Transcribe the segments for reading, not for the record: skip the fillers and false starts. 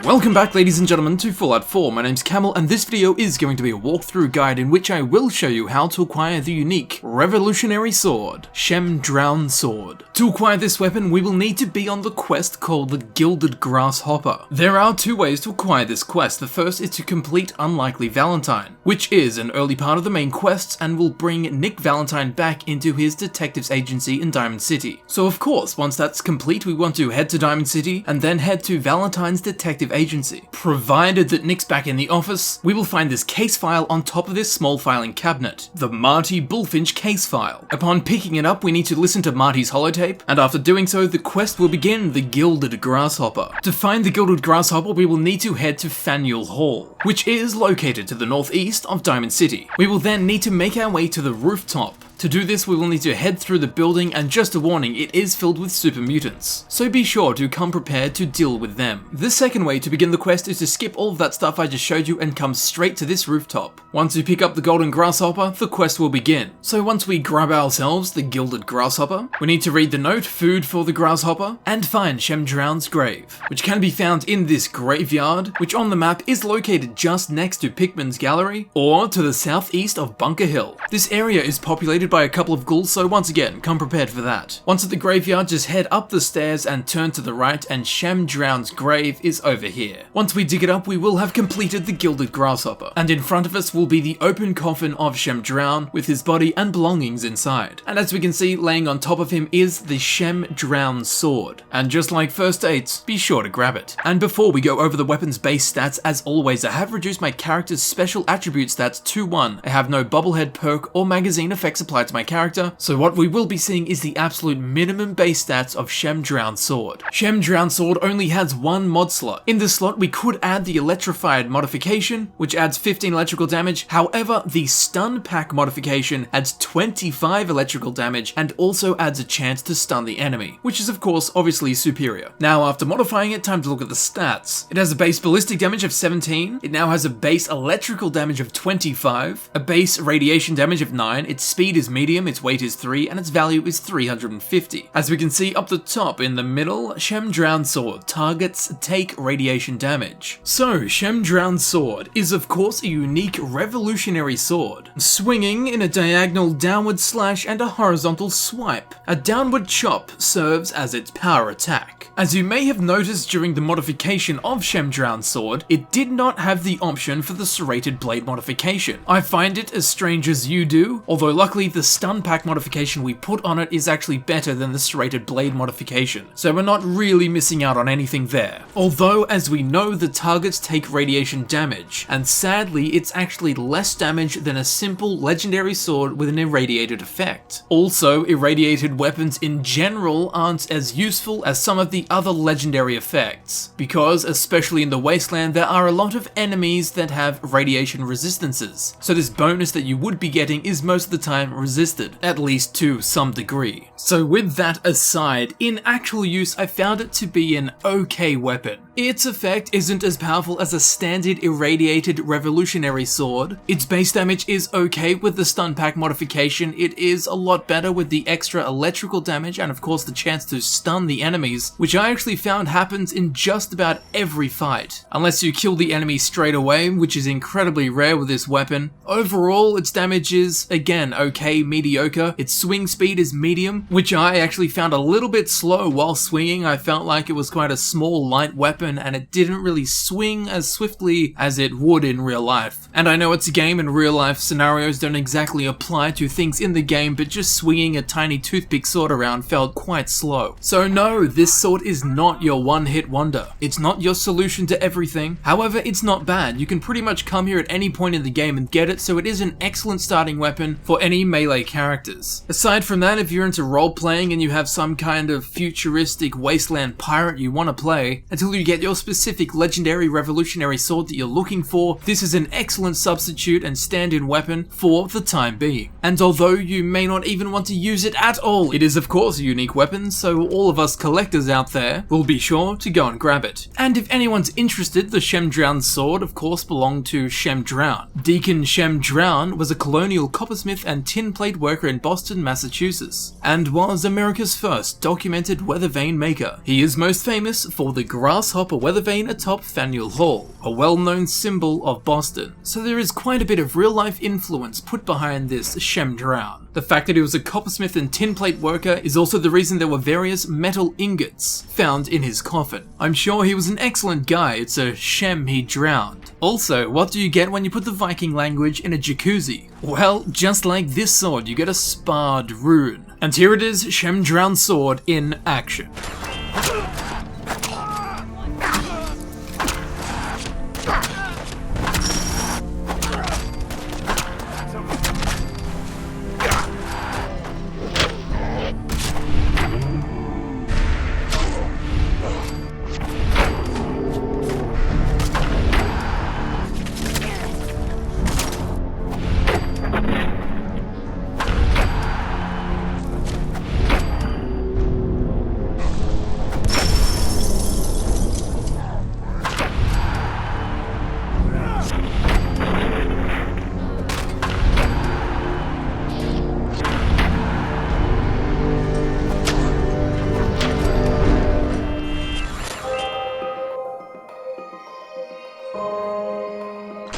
Welcome back, ladies and gentlemen, to Fallout 4. My name's Camel, and this video is going to be a walkthrough guide in which I will show you how to acquire the unique revolutionary sword, Chemdrown Sword. To acquire this weapon, we will need to be on the quest called the Gilded Grasshopper. There are two ways to acquire this quest. The first is to complete Unlikely Valentine, which is an early part of the main quests and will bring Nick Valentine back into his detective's agency in Diamond City. So of course, once that's complete, we want to head to Diamond City and then head to Valentine's detective agency. Provided that Nick's back in the office, we will find this case file on top of this small filing cabinet, the Marty Bullfinch case file. Upon picking it up, we need to listen to Marty's holotape, and after doing so, the quest will begin, the Gilded Grasshopper. To find the Gilded Grasshopper, we will need to head to Faneuil Hall, which is located to the northeast of Diamond City. We will then need to make our way to the rooftop. To do this, we will need to head through the building, and just a warning, it is filled with super mutants, so be sure to come prepared to deal with them. The second way to begin the quest is to skip all of that stuff I just showed you and come straight to this rooftop. Once we pick up the Golden Grasshopper, the quest will begin. So once we grab ourselves the Gilded Grasshopper, we need to read the note, food for the grasshopper, and find Chemdrown's grave, which can be found in this graveyard, which on the map is located just next to Pickman's Gallery, or to the southeast of Bunker Hill. This area is populated by a couple of ghouls, so once again, come prepared for that. Once at the graveyard, just head up the stairs and turn to the right, and Chemdrown's grave is over here. Once we dig it up, we will have completed the Gilded Grasshopper, and in front of us will be the open coffin of Chemdrown with his body and belongings inside. And as we can see, laying on top of him is the Chemdrown Sword. And just like first dates, be sure to grab it. And before we go over the weapon's base stats, as always, I have reduced my character's special attribute stats to 1. I have no bobblehead perk or magazine effects applied to my character, so what we will be seeing is the absolute minimum base stats of Chemdrown Sword. Chemdrown Sword only has one mod slot. In this slot, we could add the Electrified modification, which adds 15 electrical damage. However, the Stun Pack modification adds 25 electrical damage and also adds a chance to stun the enemy, which is of course obviously superior. Now, after modifying it, time to look at the stats. It has a base ballistic damage of 17, it now has a base electrical damage of 25, a base radiation damage of 9, its speed is medium, its weight is 3, and its value is 350. As we can see up the top in the middle, Chemdrown Sword targets take radiation damage. So, Chemdrown Sword is of course a unique revolutionary sword, swinging in a diagonal downward slash and a horizontal swipe. A downward chop serves as its power attack. As you may have noticed during the modification of Chemdrown Sword, it did not have the option for the Serrated Blade modification. I find it as strange as you do, although luckily the Stun Pack modification we put on it is actually better than the Serrated Blade modification, so we're not really missing out on anything there. Although, as we know, the targets take radiation damage, and sadly it's actually less damage than a simple legendary sword with an irradiated effect. Also, irradiated weapons in general aren't as useful as some of the other legendary effects, because especially in the Wasteland there are a lot of enemies that have radiation resistances, so this bonus that you would be getting is most of the time resisted, at least to some degree. So with that aside, in actual use I found it to be an okay weapon. Its effect isn't as powerful as a standard irradiated revolutionary sword. Its base damage is okay with the Stun Pack modification. It is a lot better with the extra electrical damage and of course the chance to stun the enemies, which I actually found happens in just about every fight, unless you kill the enemy straight away, which is incredibly rare with this weapon. Overall, its damage is, again, okay, mediocre. Its swing speed is medium, which I actually found a little bit slow while swinging. I felt like it was quite a small, light weapon, and it didn't really swing as swiftly as it would in real life. And I know it's a game and real life scenarios don't exactly apply to things in the game, but just swinging a tiny toothpick sword around felt quite slow. So no, this sword is not your one-hit wonder. It's not your solution to everything. However, it's not bad. You can pretty much come here at any point in the game and get it, so it is an excellent starting weapon for any melee characters. Aside from that, if you're into role-playing and you have some kind of futuristic wasteland pirate you want to play, until you get your specific legendary revolutionary sword that you're looking for, this is an excellent substitute and stand-in weapon for the time being. And although you may not even want to use it at all, it is of course a unique weapon, so all of us collectors out there will be sure to go and grab it. And if anyone's interested, the Chemdrown Sword of course belonged to Chemdrown. Deacon Chemdrown was a colonial coppersmith and tin plate worker in Boston, Massachusetts, and was America's first documented weather vane maker. He is most famous for the Grasshopper atop a weather vane atop Faneuil Hall, a well-known symbol of Boston. So there is quite a bit of real-life influence put behind this Shem Drown. The fact that he was a coppersmith and tinplate worker is also the reason there were various metal ingots found in his coffin. I'm sure he was an excellent guy, it's a Shem he drowned. Also, what do you get when you put the Viking language in a jacuzzi? Well, just like this sword, you get a sparred rune. And here it is, Shem Drown's sword in action.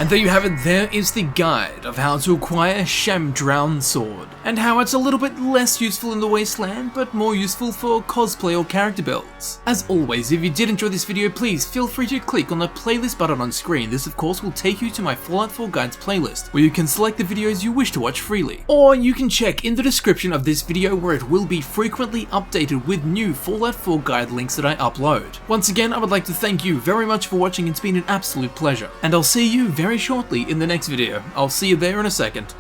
And there you have it, there is the guide of how to acquire Shem Drown's sword, and how it's a little bit less useful in the Wasteland, but more useful for cosplay or character builds. As always, if you did enjoy this video, please feel free to click on the playlist button on screen. This of course will take you to my Fallout 4 Guides playlist, where you can select the videos you wish to watch freely. Or you can check in the description of this video where it will be frequently updated with new Fallout 4 Guide links that I upload. Once again, I would like to thank you very much for watching, it's been an absolute pleasure, and I'll see you very shortly in the next video. I'll see you there in a second.